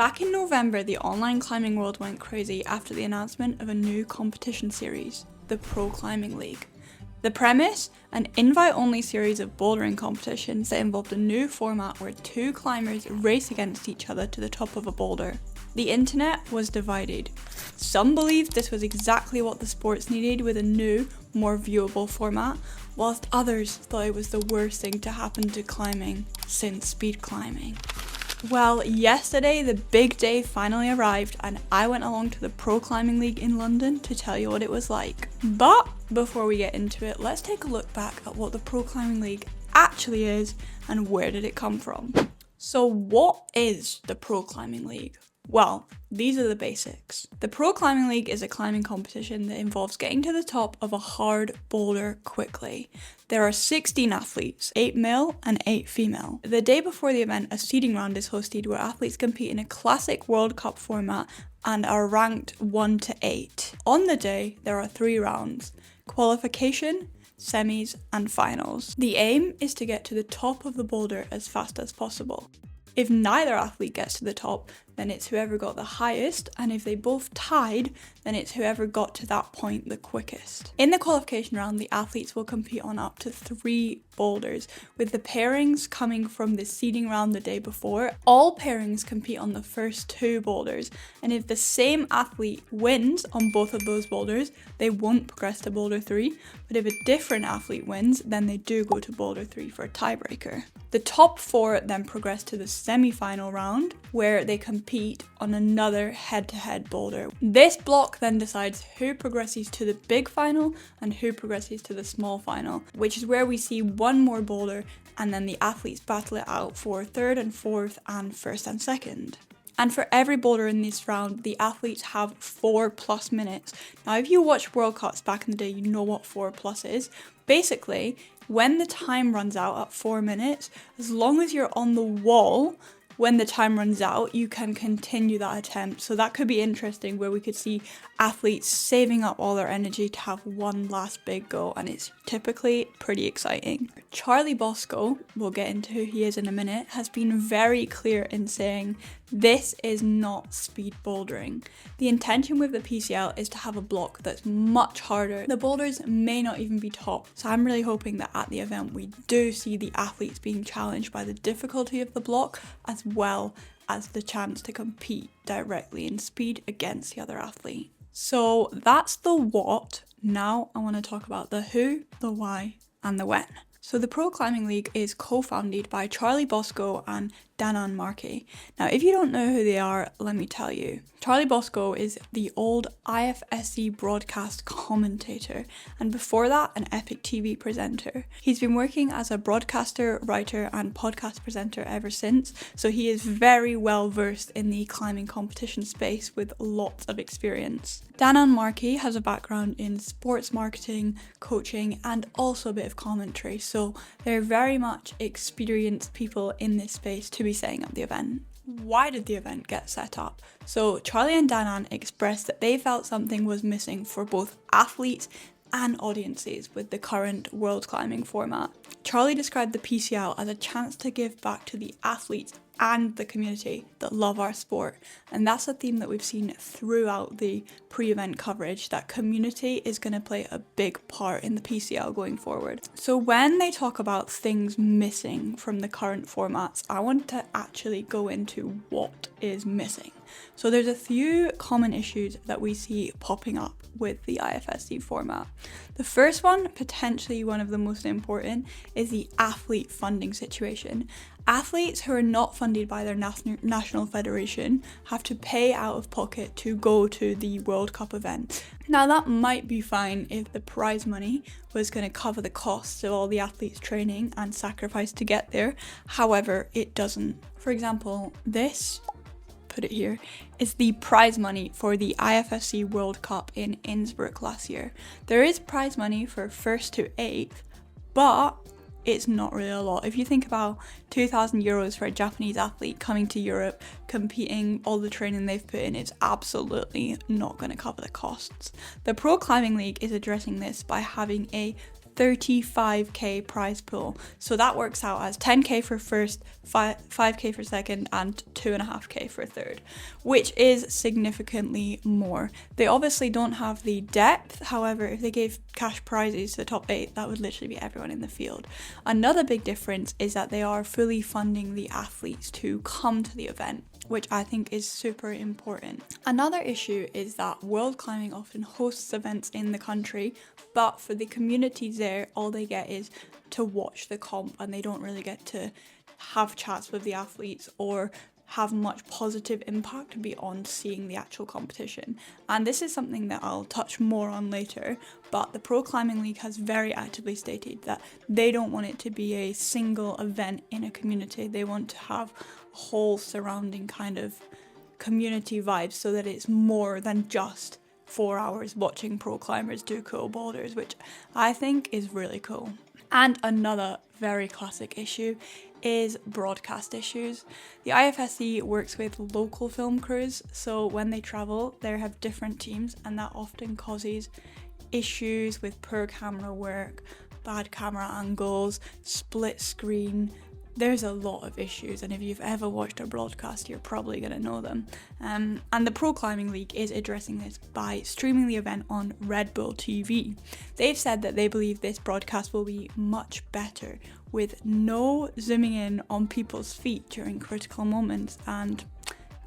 Back in November, the online climbing world went crazy after the announcement of a new competition series, the Pro Climbing League. The premise? An invite-only series of bouldering competitions that involved a new format where two climbers race against each other to the top of a boulder. The internet was divided. Some believed this was exactly what the sports needed with a new, more viewable format, whilst others thought it was the worst thing to happen to climbing since speed climbing. Well, yesterday the big day finally arrived and I went along to the Pro Climbing League in London to tell you what it was like. But before we get into it, let's take a look back at what the Pro Climbing League actually is and where did it come from. So what is the Pro Climbing League? Well, these are the basics. The Pro Climbing League is a climbing competition that involves getting to the top of a hard boulder quickly. There are 16 athletes, 8 male and 8 female. The day before the event, a seeding round is hosted where athletes compete in a classic World Cup format and are ranked 1 to 8. On the day, there are 3 rounds: qualification, semis and finals. The aim is to get to the top of the boulder as fast as possible. If neither athlete gets to the top, then it's whoever got the highest, and if they both tied, then it's whoever got to that point the quickest. In the qualification round, the athletes will compete on up to 3 boulders, with the pairings coming from the seeding round the day before. All pairings compete on the first 2 boulders, and if the same athlete wins on both of those boulders, they won't progress to boulder 3, but if a different athlete wins, then they do go to boulder 3 for a tiebreaker. The top 4 then progress to the semi-final round, where they compete on another head-to-head boulder. This block then decides who progresses to the big final and who progresses to the small final, which is where we see one more boulder and then the athletes battle it out for 3rd and 4th and 1st and 2nd. And for every boulder in this round, the athletes have 4+ minutes. Now, if you watch World Cups back in the day, you know what 4+ is. Basically, when the time runs out at 4 minutes, as long as you're on the wall when the time runs out, you can continue that attempt. So that could be interesting, where we could see athletes saving up all their energy to have one last big go, and it's typically pretty exciting. Charlie Bosco, we'll get into who he is in a minute, has been very clear in saying this is not speed bouldering. The intention with the PCL is to have a block that's much harder. The boulders may not even be topped, so I'm really hoping that at the event we do see the athletes being challenged by the difficulty of the block, as well as the chance to compete directly in speed against the other athlete. So that's the what. Now I want to talk about the who, the why, and the when. So the Pro Climbing League is co-founded by Charlie Bosco and Danan Markey. Now, if you don't know who they are, let me tell you. Charlie Bosco is the old IFSC broadcast commentator, and before that, an Epic TV presenter. He's been working as a broadcaster, writer, and podcast presenter ever since, so he is very well versed in the climbing competition space with lots of experience. Danan Markey has a background in sports marketing, coaching, and also a bit of commentary, so they're very much experienced people in this space to be setting up the event. Why did the event get set up? So Charlie and Danan expressed that they felt something was missing for both athletes and audiences with the current world climbing format. Charlie described the PCL as a chance to give back to the athletes and the community that love our sport, and that's a theme that we've seen throughout the pre-event coverage, that community is going to play a big part in the PCL going forward. So when they talk about things missing from the current formats, I want to actually go into what is missing. So there's a few common issues that we see popping up with the IFSC format. The first one, potentially one of the most important, is the athlete funding situation. Athletes who are not funded by their national federation have to pay out of pocket to go to the World Cup event. Now, that might be fine if the prize money was going to cover the costs of all the athletes training and sacrifice to get there. However, it doesn't. For example, this, put it here, is the prize money for the IFSC World Cup in Innsbruck last year. There is prize money for 1st to 8th, but it's not really a lot. If you think about €2,000 for a Japanese athlete coming to Europe, competing, all the training they've put in, it's absolutely not going to cover the costs. The Pro Climbing League is addressing this by having a 35k prize pool. So that works out as 10k for first, 5k for second, and 2.5k for third, which is significantly more. They obviously don't have the depth. However, if they gave cash prizes to the top 8, that would literally be everyone in the field. Another big difference is that they are fully funding the athletes to come to the event, which I think is super important. Another issue is that World Climbing often hosts events in the country, but for the communities there, all they get is to watch the comp, and they don't really get to have chats with the athletes or have much positive impact beyond seeing the actual competition. And this is something that I'll touch more on later, but the Pro Climbing League has very actively stated that they don't want it to be a single event in a community. They want to have a whole surrounding kind of community vibe, so that it's more than just 4 hours watching pro climbers do cool boulders, which I think is really cool. And another very classic issue is broadcast issues. The IFSC works with local film crews, so when they travel, they have different teams, and that often causes issues with poor camera work, bad camera angles, split screen. There's a lot of issues, and if you've ever watched a broadcast, you're probably going to know them. And the Pro Climbing League is addressing this by streaming the event on Red Bull TV. They've said that they believe this broadcast will be much better, with no zooming in on people's feet during critical moments, and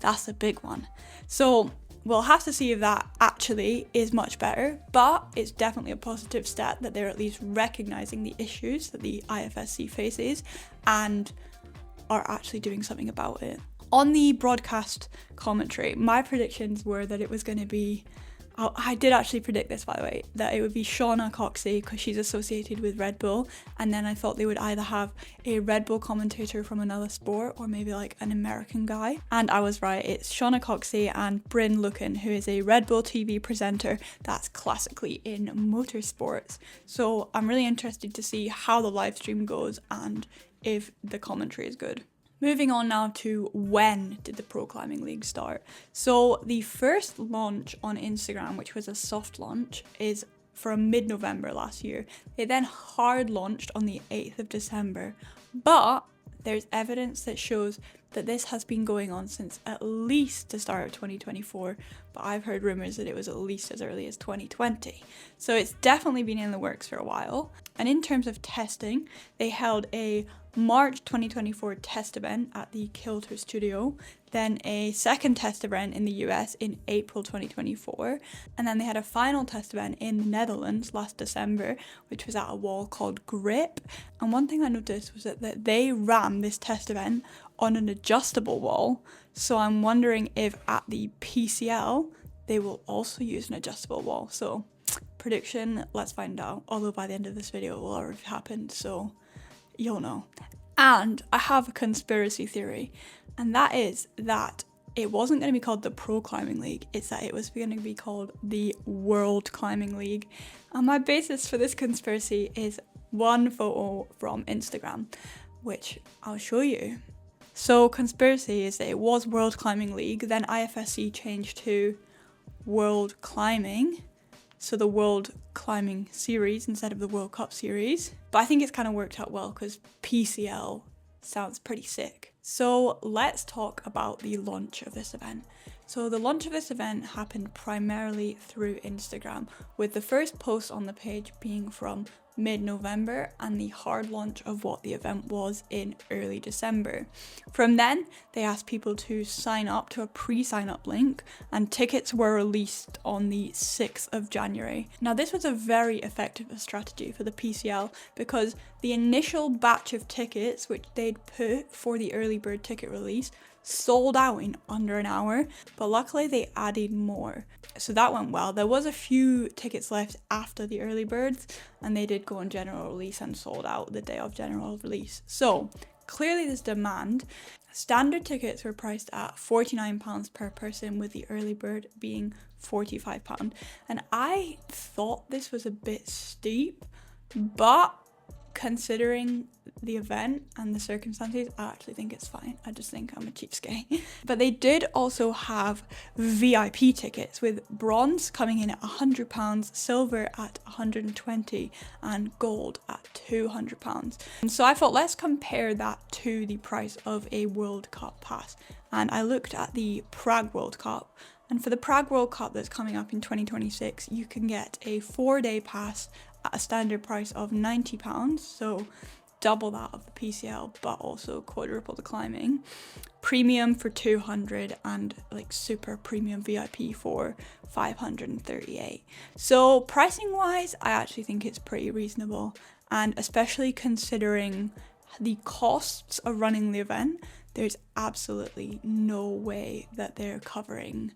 that's a big one. So we'll have to see if that actually is much better, but it's definitely a positive stat that they're at least recognising the issues that the IFSC faces and are actually doing something about it. On the broadcast commentary, my predictions were that it was going to be, I did actually predict this, by the way, that it would be Shauna Coxey because she's associated with Red Bull, and then I thought they would either have a Red Bull commentator from another sport or maybe like an American guy, and I was right. It's Shauna Coxey and Bryn Lucan, who is a Red Bull TV presenter that's classically in motorsports. So I'm really interested to see how the live stream goes and if the commentary is good. Moving on now to when did the Pro Climbing League start? So the first launch on Instagram, which was a soft launch, is from mid-November last year. They then hard launched on the 8th of December, but there's evidence that shows that this has been going on since at least the start of 2024, but I've heard rumours that it was at least as early as 2020. So it's definitely been in the works for a while. And in terms of testing, they held a March 2024 test event at the Kilter Studio, then a second test event in the US in April 2024, and then they had a final test event in the Netherlands last December, which was at a wall called Grip. And one thing I noticed was that they ran this test event on an adjustable wall, so I'm wondering if at the PCL they will also use an adjustable wall. So prediction, let's find out, although by the end of this video it will already have happened, so you'll know. And I have a conspiracy theory, and that is that it wasn't going to be called the Pro Climbing League, it's that it was going to be called the World Climbing League. And my basis for this conspiracy is one photo from Instagram, which I'll show you. So conspiracy is that it was World Climbing League, then IFSC changed to World Climbing, so the World Climbing Series instead of the World Cup Series. But I think it's kind of worked out well because PCL sounds pretty sick. So let's talk about the launch of this event. So the launch of this event happened primarily through Instagram, with the first post on the page being from mid-November and the hard launch of what the event was in early December. From then, they asked people to sign up to a pre-sign up link, and tickets were released on the 6th of January. Now this was a very effective strategy for the PCL because the initial batch of tickets which they'd put for the early bird ticket release sold out in under an hour, but luckily they added more. So that went well. There was a few tickets left after the early birds, and they did go on general release and sold out the day of general release. So clearly there's demand. Standard tickets were priced at £49 per person, with the early bird being £45. And I thought this was a bit steep, but considering the event and the circumstances, I actually think it's fine. I just think I'm a cheapskate. But they did also have VIP tickets, with bronze coming in at £100, silver at £120, and gold at £200. And so I thought, let's compare that to the price of a World Cup pass. And I looked at the Prague World Cup, and for the Prague World Cup that's coming up in 2026, you can get a 4-day pass at a standard price of £90, so double that of the PCL, but also quadruple the climbing. Premium for £200, and like super premium VIP for £538. So pricing wise, I actually think it's pretty reasonable, and especially considering the costs of running the event, there's absolutely no way that they're covering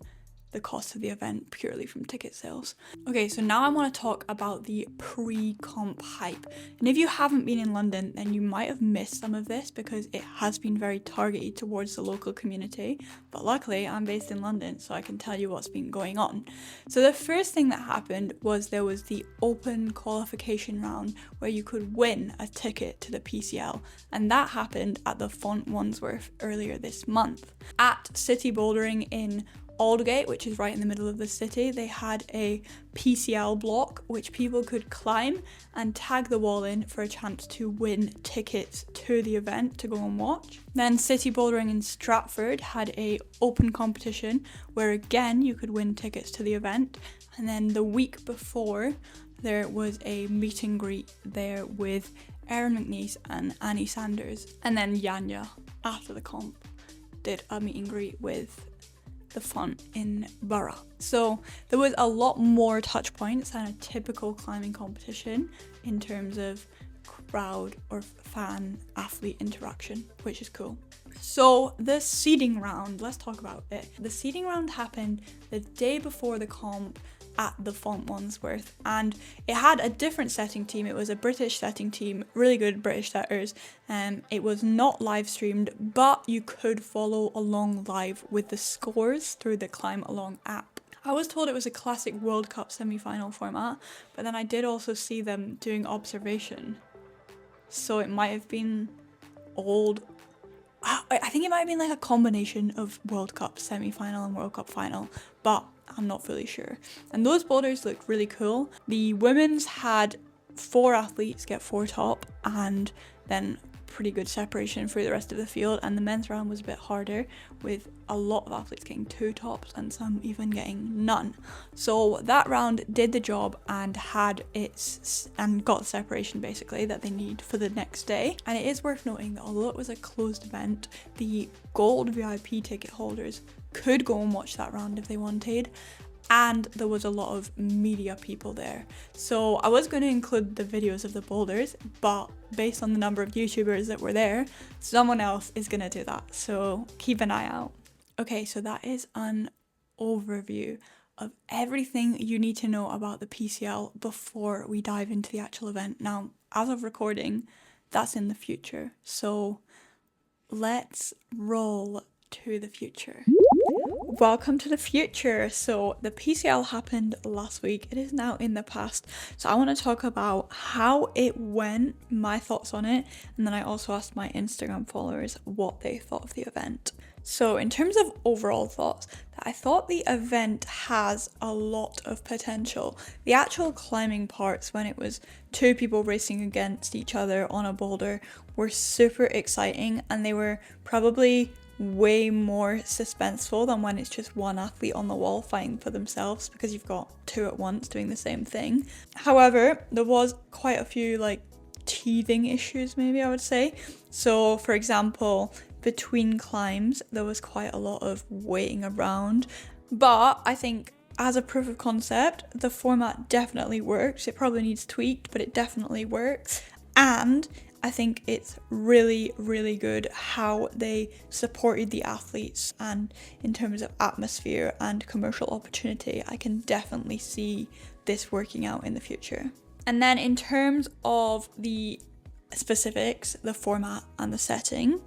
the cost of the event purely from ticket sales. Okay, so now I want to talk about the pre-comp hype. And if you haven't been in London, then you might have missed some of this because it has been very targeted towards the local community. But luckily, I'm based in London, so I can tell you what's been going on. So the first thing that happened was there was the open qualification round where you could win a ticket to the PCL. And that happened at the Font Wandsworth earlier this month. At City Bouldering in Aldgate, which is right in the middle of the city, they had a PCL block which people could climb and tag the wall in for a chance to win tickets to the event to go and watch. Then City Bouldering in Stratford had a open competition where again you could win tickets to the event. And then the week before, there was a meet and greet there with Erin McNeice and Annie Sanders. And then Yanya, after the comp, did a meet and greet with the Font in Borough. So there was a lot more touch points than a typical climbing competition in terms of crowd or fan athlete interaction, which is cool. So the seeding round, let's talk about it. The seeding round happened the day before the comp at the Font Wandsworth, and it had a different setting team. It was a British setting team, really good British setters. It was not live streamed, but you could follow along live with the scores through the Climb Along app. I was told it was a classic World Cup semi-final format, but then I did also see them doing observation, so it might have been old. I think it might have been like a combination of World Cup semi-final and World Cup final, but I'm not fully sure. And those boulders looked really cool. The women's had 4 athletes get 4 top, and then pretty good separation for the rest of the field. And the men's round was a bit harder, with a lot of athletes getting 2 tops and some even getting none. So that round did the job and got the separation basically that they need for the next day. And it is worth noting that although it was a closed event, the gold VIP ticket holders could go and watch that round if they wanted, and there was a lot of media people there. So I was going to include the videos of the boulders, but based on the number of YouTubers that were there, someone else is going to do that, so keep an eye out. Okay, so that is an overview of everything you need to know about the PCL before we dive into the actual event. Now, as of recording, that's in the future, so let's roll to the future. Welcome to the future. So the PCL happened last week. It is now in the past. So I want to talk about how it went, my thoughts on it, and then I also asked my Instagram followers what they thought of the event. So in terms of overall thoughts, I thought the event has a lot of potential. The actual climbing parts, when it was 2 people racing against each other on a boulder, were super exciting, and they were probably way more suspenseful than when it's just one athlete on the wall fighting for themselves, because you've got 2 at once doing the same thing. However, there was quite a few teething issues, maybe I would say. So for example, between climbs there was quite a lot of waiting around, but I think as a proof of concept the format definitely works. It probably needs tweaked, but it definitely works. And I think it's really, really good how they supported the athletes, and in terms of atmosphere and commercial opportunity, I can definitely see this working out in the future. And then in terms of the specifics, the format and the setting,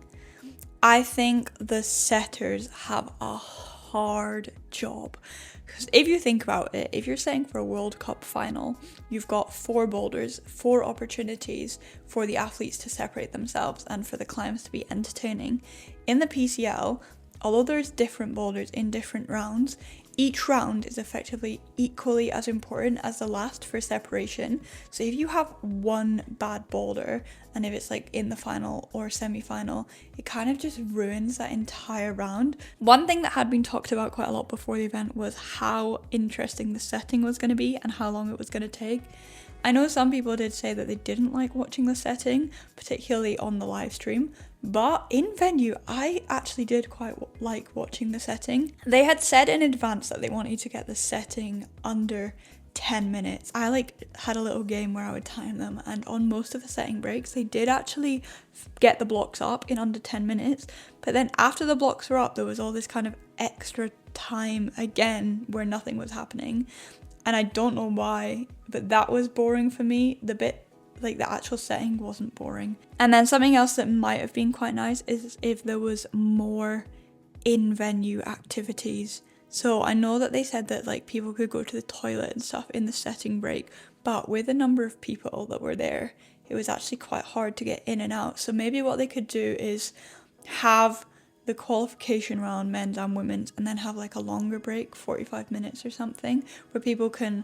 I think the setters have hard job. Because if you think about it, if you're saying for a World Cup final, you've got 4 boulders, 4 opportunities for the athletes to separate themselves and for the climbs to be entertaining. In the PCL, although there's different boulders in different rounds, each round is effectively equally as important as the last for separation. So if you have one bad boulder, and if it's like in the final or semi-final, it kind of just ruins that entire round. One thing that had been talked about quite a lot before the event was how interesting the setting was going to be and how long it was going to take. I know some people did say that they didn't like watching the setting, particularly on the live stream, but in venue, I actually did quite like watching the setting. They had said in advance that they wanted to get the setting under 10 minutes. I had a little game where I would time them, and on most of the setting breaks, they did actually get the blocks up in under 10 minutes. But then after the blocks were up, there was all this kind of extra time again where nothing was happening. And I don't know why, but that was boring for me. The actual setting wasn't boring. And then something else that might have been quite nice is if there was more in-venue activities. So I know that they said that people could go to the toilet and stuff in the setting break, but with the number of people that were there, it was actually quite hard to get in and out. So maybe what they could do is have the qualification round, men's and women's, and then have a longer break, 45 minutes or something, where people can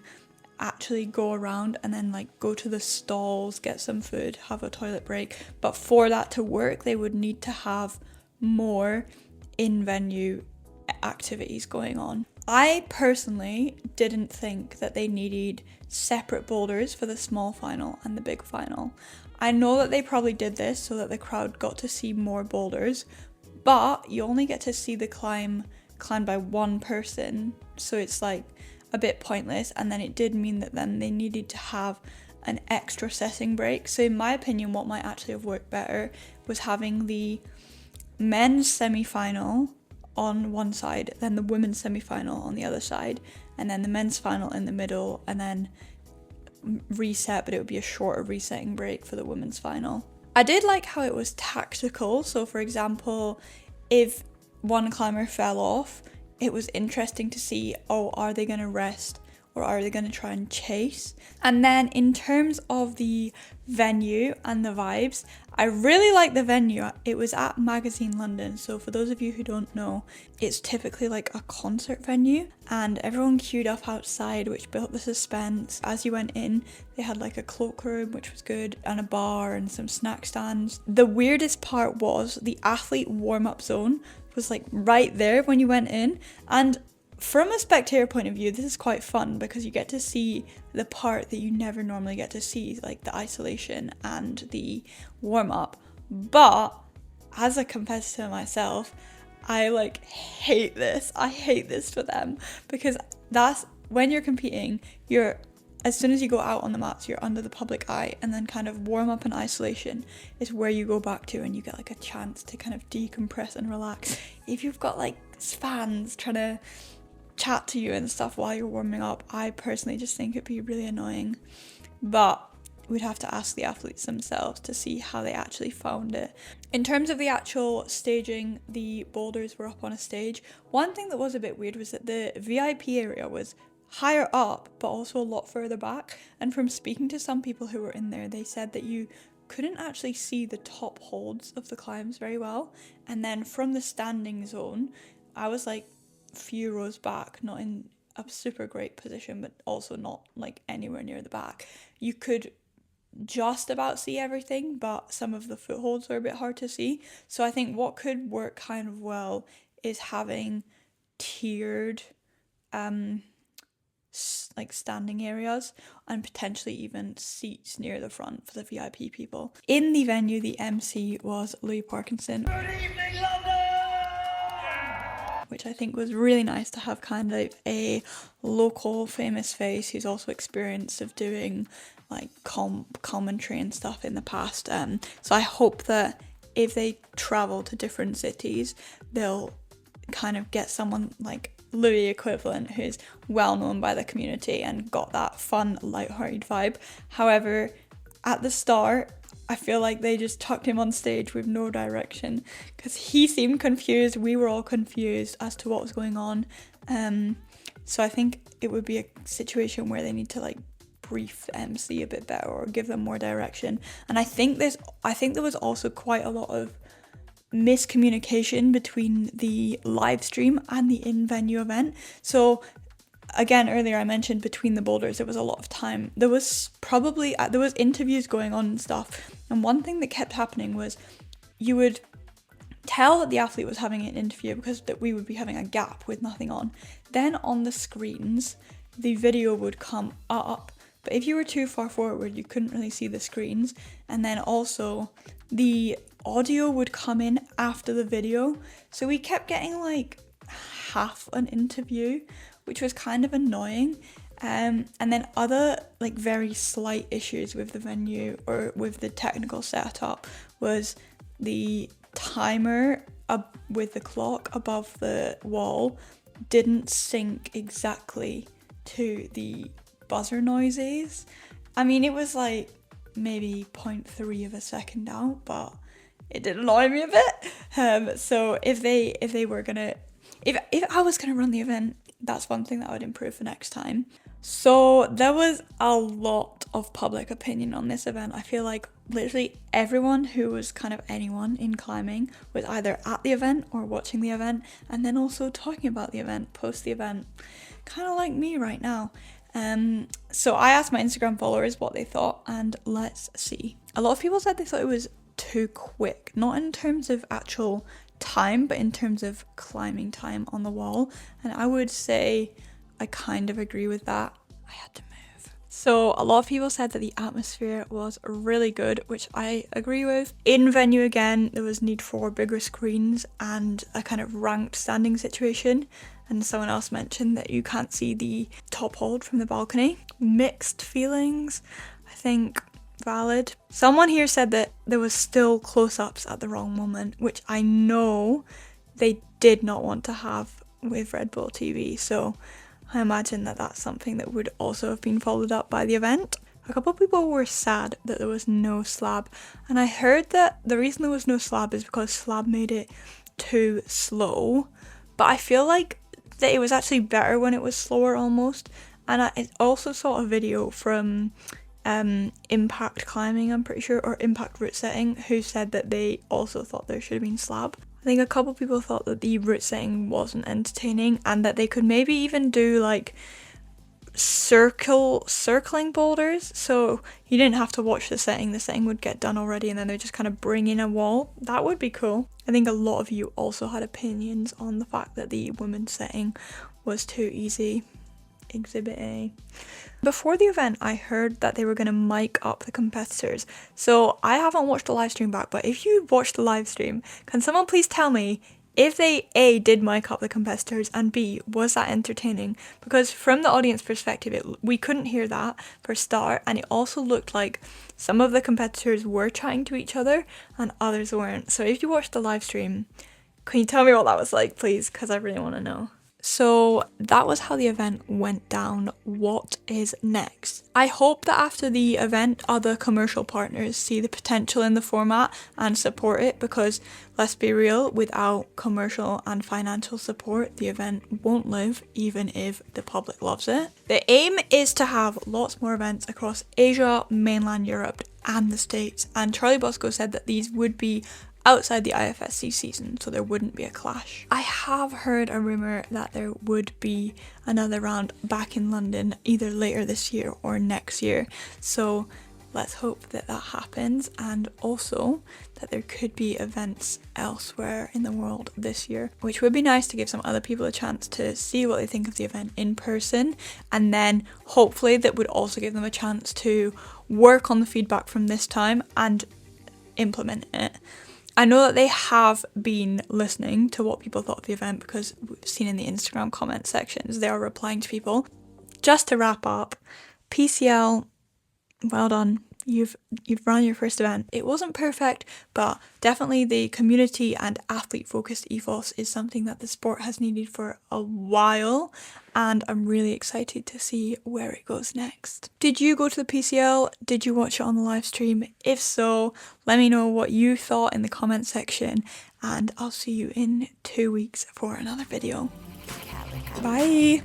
actually go around and then go to the stalls, get some food, have a toilet break. But for that to work, they would need to have more in-venue activities going on. I personally didn't think that they needed separate boulders for the small final and the big final. I know that they probably did this so that the crowd got to see more boulders, but you only get to see the climb by one person, so it's a bit pointless. And then it did mean that then they needed to have an extra setting break. So in my opinion, what might actually have worked better was having the men's semi-final on one side, then the women's semi-final on the other side, and then the men's final in the middle, and then reset, but it would be a shorter resetting break for the women's final. I did like how it was tactical. So for example, if one climber fell off, it was interesting to see, are they going to rest or are they going to try and chase? And then in terms of the venue and the vibes, I really like the venue. It was at Magazine London, so for those of you who don't know, it's typically a concert venue, and everyone queued up outside, which built the suspense. As you went in, they had a cloakroom, which was good, and a bar and some snack stands. The weirdest part was the athlete warm-up zone was right there when you went in, and from a spectator point of view, this is quite fun because you get to see the part that you never normally get to see, the isolation and the warm-up. But as a competitor myself, I hate this. I hate this for them, because that's when you're competing, as soon as you go out on the mats, you're under the public eye, and then kind of warm up and isolation is where you go back to and you get a chance to kind of decompress and relax. If you've got fans trying to chat to you and stuff while you're warming up, I personally just think it'd be really annoying. But we'd have to ask the athletes themselves to see how they actually found it. In terms of the actual staging, the boulders were up on a stage. One thing that was a bit weird was that the VIP area was higher up but also a lot further back, and from speaking to some people who were in there, they said that you couldn't actually see the top holds of the climbs very well. And then from the standing zone, I was few rows back, not in a super great position, but also not anywhere near the back. You could just about see everything, but some of the footholds were a bit hard to see. So I think what could work kind of well is having tiered standing areas and potentially even seats near the front for the VIP people. In the venue, the MC was Louis Parkinson. Good evening, London! Which I think was really nice to have kind of a local famous face who's also experienced of doing commentary and stuff in the past. So I hope that if they travel to different cities, they'll kind of get someone Louis equivalent who's well known by the community and got that fun, lighthearted vibe. However, at the start, I feel like they just tucked him on stage with no direction because he seemed confused. We were all confused as to what was going on. So I think it would be a situation where they need to like brief the MC a bit better or give them more direction. And I think there was also quite a lot of miscommunication between the live stream and the in-venue event. So again, earlier I mentioned between the boulders there was a lot of time. There was interviews going on and stuff, and one thing that kept happening was you would tell that the athlete was having an interview because that we would be having a gap with nothing on. Then on the screens the video would come up, but if you were too far forward you couldn't really see the screens, and then also the audio would come in after the video, so we kept getting like half an interview, which was kind of annoying. And then other like very slight issues with the venue or with the technical setup was the timer with the clock above the wall didn't sync exactly to the buzzer noises. I mean, it was like maybe 0.3 of a second out, but it did annoy me a bit. So if I was gonna run the event, that's one thing that I would improve for next time. So there was a lot of public opinion on this event. I feel like literally everyone who was kind of anyone in climbing was either at the event or watching the event, and then also talking about the event, post the event, kind of like me right now. So I asked my Instagram followers what they thought, and let's see. A lot of people said they thought it was too quick, not in terms of actual time, but in terms of climbing time on the wall. And I would say I kind of agree with that. I had to move. So a lot of people said that the atmosphere was really good, which I agree with. In venue again, there was need for bigger screens and a kind of ranked standing situation. And someone else mentioned that you can't see the top hold from the balcony. Mixed feelings, I think. Valid. Someone here said that there was still close-ups at the wrong moment, which I know they did not want to have with Red Bull TV, so I imagine that that's something that would also have been followed up by the event. A couple of people were sad that there was no slab, and I heard that the reason there was no slab is because slab made it too slow, but I feel like that it was actually better when it was slower almost. And I also saw a video from Impact Climbing, I'm pretty sure, or Impact Route Setting, who said that they also thought there should have been slab. I think a couple people thought that the route setting wasn't entertaining and that they could maybe even do like circling boulders, so you didn't have to watch the setting would get done already and then they just kind of bring in a wall. That would be cool. I think a lot of you also had opinions on the fact that the women's setting was too easy. Exhibit A. Before the event, I heard that they were going to mic up the competitors. So I haven't watched the live stream back, but if you watched the live stream, can someone please tell me if they A, did mic up the competitors, and B, was that entertaining? Because from the audience perspective, we couldn't hear that for a start, and it also looked like some of the competitors were chatting to each other and others weren't. So if you watched the live stream, can you tell me what that was like, please? Because I really want to know. So that was how the event went down. What is next? I hope that after the event, other commercial partners see the potential in the format and support it, because let's be real, without commercial and financial support, the event won't live, even if the public loves it. The aim is to have lots more events across Asia, mainland Europe, and the States. And Charlie Bosco said that these would be outside the IFSC season, so there wouldn't be a clash. I have heard a rumour that there would be another round back in London either later this year or next year, so let's hope that that happens, and also that there could be events elsewhere in the world this year, which would be nice to give some other people a chance to see what they think of the event in person, and then hopefully that would also give them a chance to work on the feedback from this time and implement it. I know that they have been listening to what people thought of the event, because we've seen in the Instagram comment sections they are replying to people. Just to wrap up, PCL, well done. you've run your first event. It wasn't perfect, but definitely the community and athlete focused ethos is something that the sport has needed for a while, and I'm really excited to see where it goes next. Did you go to the PCL? Did you watch it on the live stream? If so, let me know what you thought in the comment section, and I'll see you in 2 weeks for another video. Bye!